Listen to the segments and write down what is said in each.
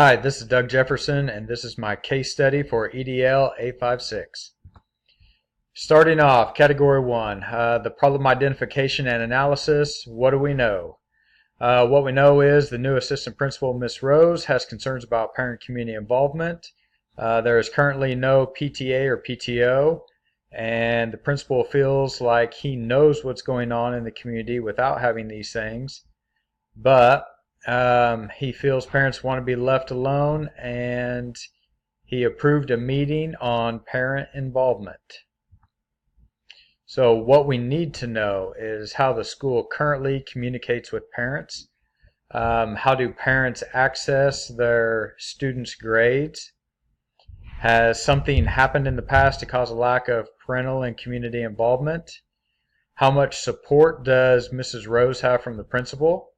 Hi, this is Doug Jefferson, and this is my case study for EDL 856. Starting off, Category 1, the problem identification and analysis. What do we know? What we know is the new assistant principal, Ms. Rose, has concerns about parent-community involvement. There is currently no PTA or PTO, and the principal feels like he knows what's going on in the community without having these things, but he feels parents want to be left alone, and he approved a meeting on parent involvement. So what we need to know is how the school currently communicates with parents. How do parents access their students' grades? Has something happened in the past to cause a lack of parental and community involvement? How much support does Mrs. Rose have from the principal?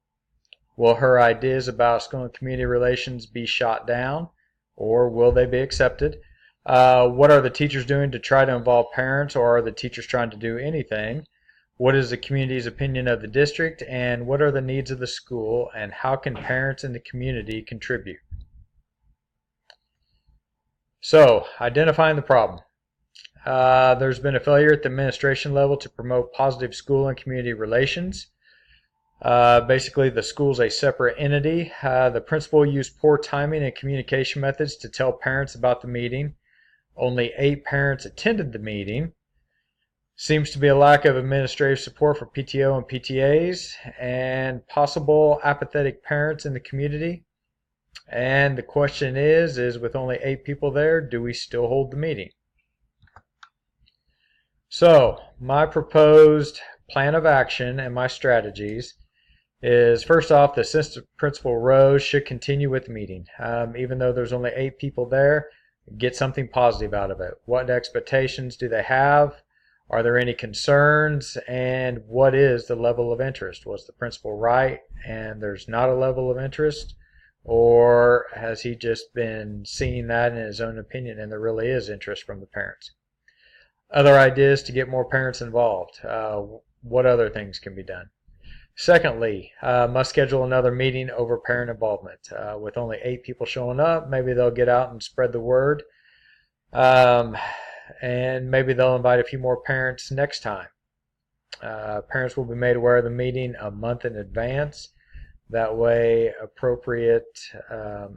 Will her ideas about school and community relations be shot down, or will they be accepted? What are the teachers doing to try to involve parents, or are the teachers trying to do anything? What is the community's opinion of the district, and what are the needs of the school, and how can parents in the community contribute? So, identifying the problem. There's been a failure at the administration level to promote positive school and community relations. Basically, the school's a separate entity. The principal used poor timing and communication methods to tell parents about the meeting. Only 8 parents attended the meeting. Seems to be a lack of administrative support for PTO and PTAs, and possible apathetic parents in the community. And the question is with only 8 people there, do we still hold the meeting? So, my proposed plan of action and my strategies is, first off, the assistant principal Rose should continue with the meeting. Even though there's only 8 people there, get something positive out of it. What expectations do they have? Are there any concerns? And what is the level of interest? Was the principal right and there's not a level of interest? Or has he just been seeing that in his own opinion and there really is interest from the parents? Other ideas to get more parents involved. What other things can be done? Secondly, must schedule another meeting over parent involvement. With only 8 people showing up, maybe they'll get out and spread the word. And maybe they'll invite a few more parents next time. Parents will be made aware of the meeting a month in advance. That way, appropriate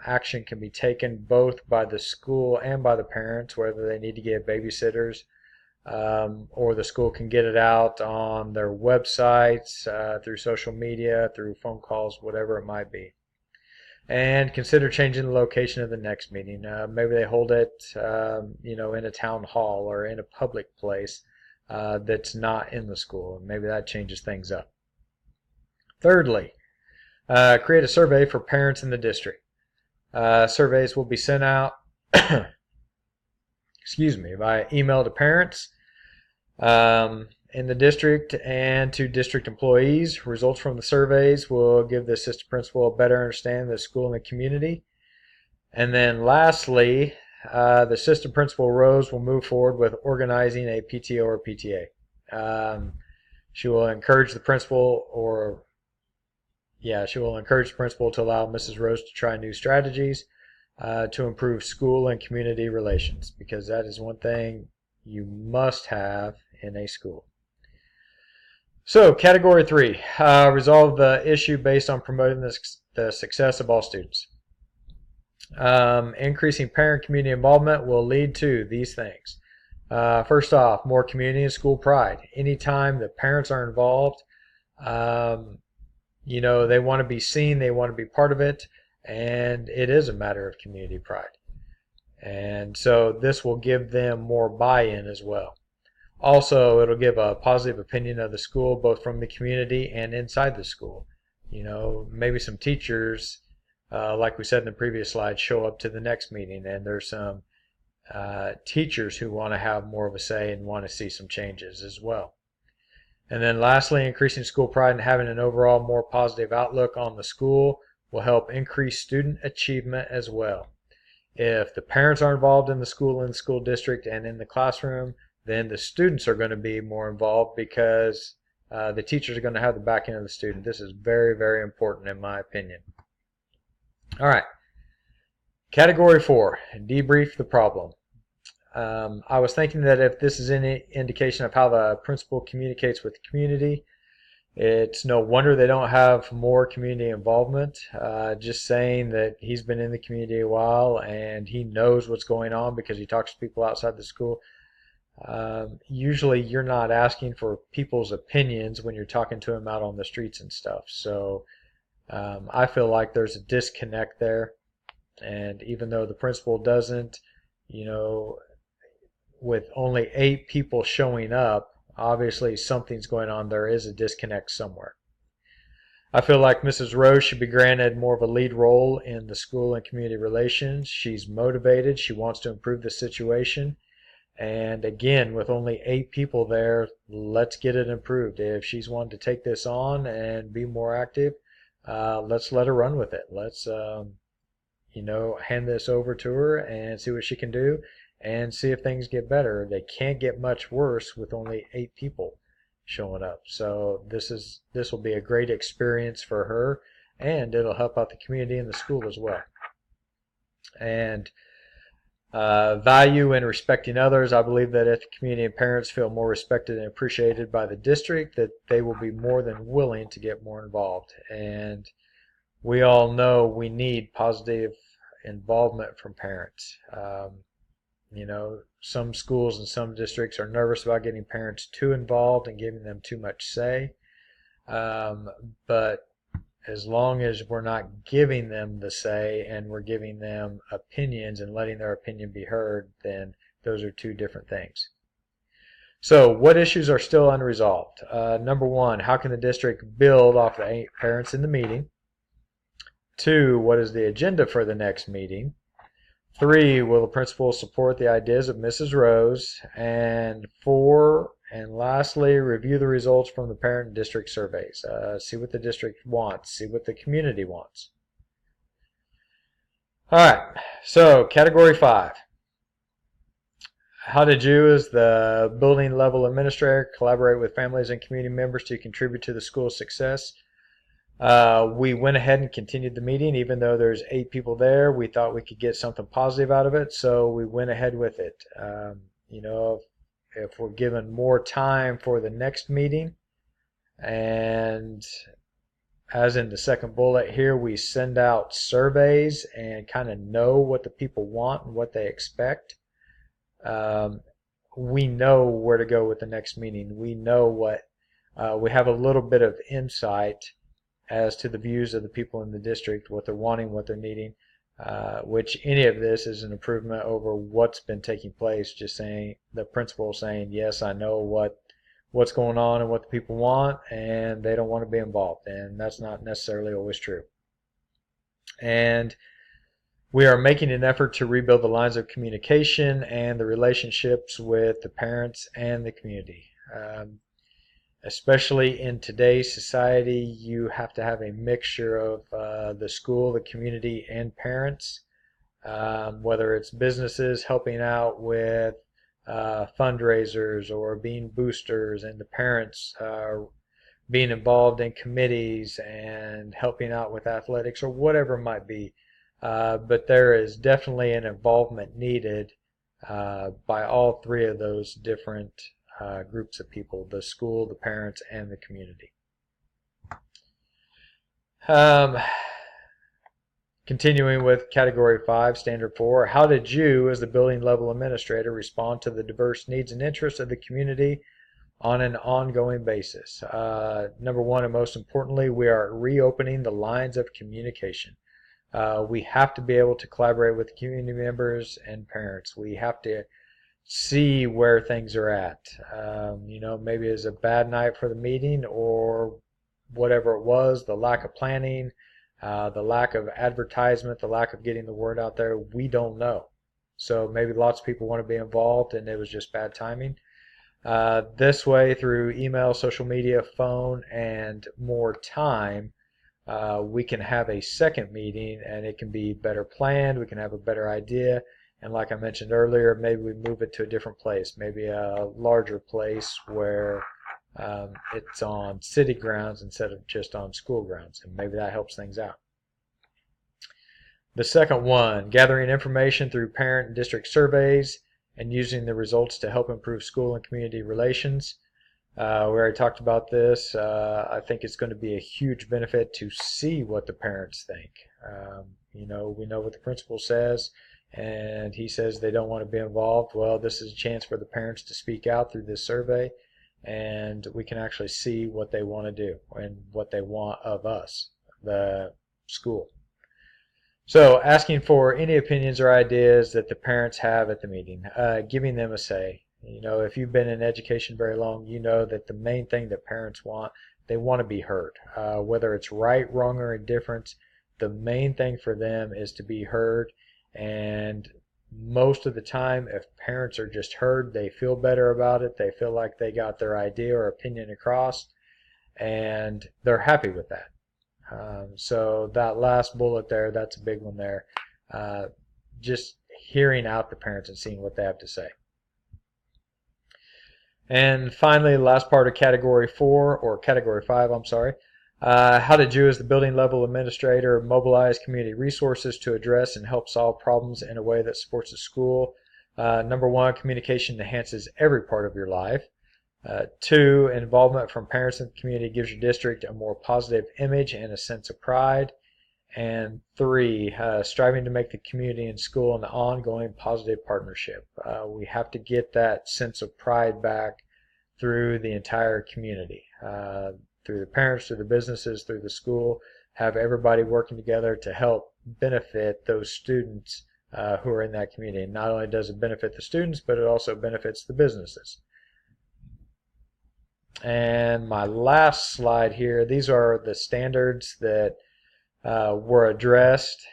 action can be taken both by the school and by the parents, whether they need to get babysitters, or the school can get it out on their websites, through social media, through phone calls, whatever it might be. And consider changing the location of the next meeting. Maybe they hold it, in a town hall or in a public place that's not in the school. Maybe that changes things up. Thirdly, create a survey for parents in the district. Surveys will be sent out by email to parents in the district and to district employees. Results from the surveys will give the assistant principal a better understanding of the school and the community. And then lastly, the assistant principal Rose will move forward with organizing a PTO or PTA. She will encourage the principal to allow Mrs. Rose to try new strategies to improve school and community relations, because that is one thing you must have in a school. So, Category 3, resolve the issue based on promoting the success of all students. Increasing parent community involvement will lead to these things. First off, more community and school pride. Anytime the parents are involved, they want to be seen, they want to be part of it, and it is a matter of community pride. And so this will give them more buy-in as well. Also, it'll give a positive opinion of the school, both from the community and inside the school. Maybe some teachers, like we said in the previous slide, show up to the next meeting, and there's some teachers who want to have more of a say and want to see some changes as well. And then lastly, increasing school pride and having an overall more positive outlook on the school will help increase student achievement as well. If the parents are involved in the school, in the school district, and in the classroom, then the students are going to be more involved, because the teachers are going to have the backing of the student. This is very, very important in my opinion. All right. Category 4, debrief the problem. I was thinking that if this is any indication of how the principal communicates with the community, it's no wonder they don't have more community involvement. Just saying that he's been in the community a while and he knows what's going on because he talks to people outside the school. Usually you're not asking for people's opinions when you're talking to them out on the streets and stuff. So I feel like there's a disconnect there. And even though the principal doesn't, you know, with only 8 people showing up, obviously something's going on. There is a disconnect somewhere. I feel like Mrs. Rose should be granted more of a lead role in the school and community relations. She's motivated. She wants to improve the situation. And again, with only 8 people there, let's get it improved. If she's wanting to take this on and be more active, let's let her run with it. Let's, hand this over to her and see what she can do and see if things get better. They can't get much worse with only 8 people showing up. So this will be a great experience for her, and it'll help out the community and the school as well. And value in respecting others. I believe that if the community and parents feel more respected and appreciated by the district, that they will be more than willing to get more involved. And we all know we need positive involvement from parents. Some schools and some districts are nervous about getting parents too involved and giving them too much say. But as long as we're not giving them the say and we're giving them opinions and letting their opinion be heard, then those are 2 different things. So what issues are still unresolved? Number 1, how can the district build off the 8 parents in the meeting? 2, what is the agenda for the next meeting? 3, will the principal support the ideas of Mrs. Rose? And 4, and lastly, review the results from the parent and district surveys. See what the district wants. See what the community wants. All right, so category 5. How did you, as the building level administrator, collaborate with families and community members to contribute to the school's success? We went ahead and continued the meeting. Even though there's 8 people there, we thought we could get something positive out of it, so we went ahead with it. If we're given more time for the next meeting, and as in the second bullet here, we send out surveys and kind of know what the people want and what they expect, we know where to go with the next meeting. We know we have a little bit of insight as to the views of the people in the district, what they're wanting, what they're needing, which any of this is an improvement over what's been taking place. Just saying, the principal saying, yes, I know what's going on and what the people want, and they don't want to be involved, and that's not necessarily always true. And we are making an effort to rebuild the lines of communication and the relationships with the parents and the community. Especially in today's society, you have to have a mixture of the school, the community, and parents. Whether it's businesses helping out with fundraisers or being boosters, and the parents being involved in committees and helping out with athletics or whatever it might be. But there is definitely an involvement needed by all 3 of those different groups of people: the school, the parents, and the community. Continuing with category 5, standard 4, how did you, as the building level administrator, respond to the diverse needs and interests of the community on an ongoing basis? Number 1, and most importantly, we are reopening the lines of communication. We have to be able to collaborate with community members and parents. We have to see where things are at. Maybe it's a bad night for the meeting, or whatever it was, the lack of planning, the lack of advertisement, the lack of getting the word out there. We don't know. So maybe lots of people want to be involved and it was just bad timing. This way, through email, social media, phone, and more time, we can have a second meeting and it can be better planned. We can have a better idea. And like I mentioned earlier, maybe we move it to a different place, maybe a larger place where it's on city grounds instead of just on school grounds, and maybe that helps things out. The second one, gathering information through parent and district surveys and using the results to help improve school and community relations. We already talked about this. I think it's going to be a huge benefit to see what the parents think. We know what the principal says, and he says they don't want to be involved. Well, this is a chance for the parents to speak out through this survey, and we can actually see what they want to do and what they want of us, the school. So, asking for any opinions or ideas that the parents have at the meeting, giving them a say. If you've been in education very long, you know that the main thing that parents want, they want to be heard. Whether it's right, wrong, or indifference, the main thing for them is to be heard. And most of the time, if parents are just heard, they feel better about it. They feel like they got their idea or opinion across, and they're happy with that. So that last bullet there, that's a big one there. Just hearing out the parents and seeing what they have to say. And finally, the last part of Category 4, or Category 5, I'm sorry. How did you as the building level administrator mobilize community resources to address and help solve problems in a way that supports the school? Number one, communication enhances every part of your life. Two, involvement from parents in the community gives your district a more positive image and a sense of pride. And three, striving to make the community and school an ongoing positive partnership. We have to get that sense of pride back through the entire community, through the parents, through the businesses, through the school, have everybody working together to help benefit those students who are in that community. And not only does it benefit the students, but it also benefits the businesses. And my last slide here, these are the standards that were addressed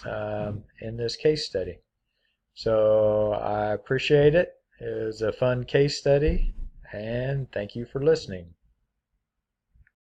in this case study. So I appreciate it. It was a fun case study, and thank you for listening.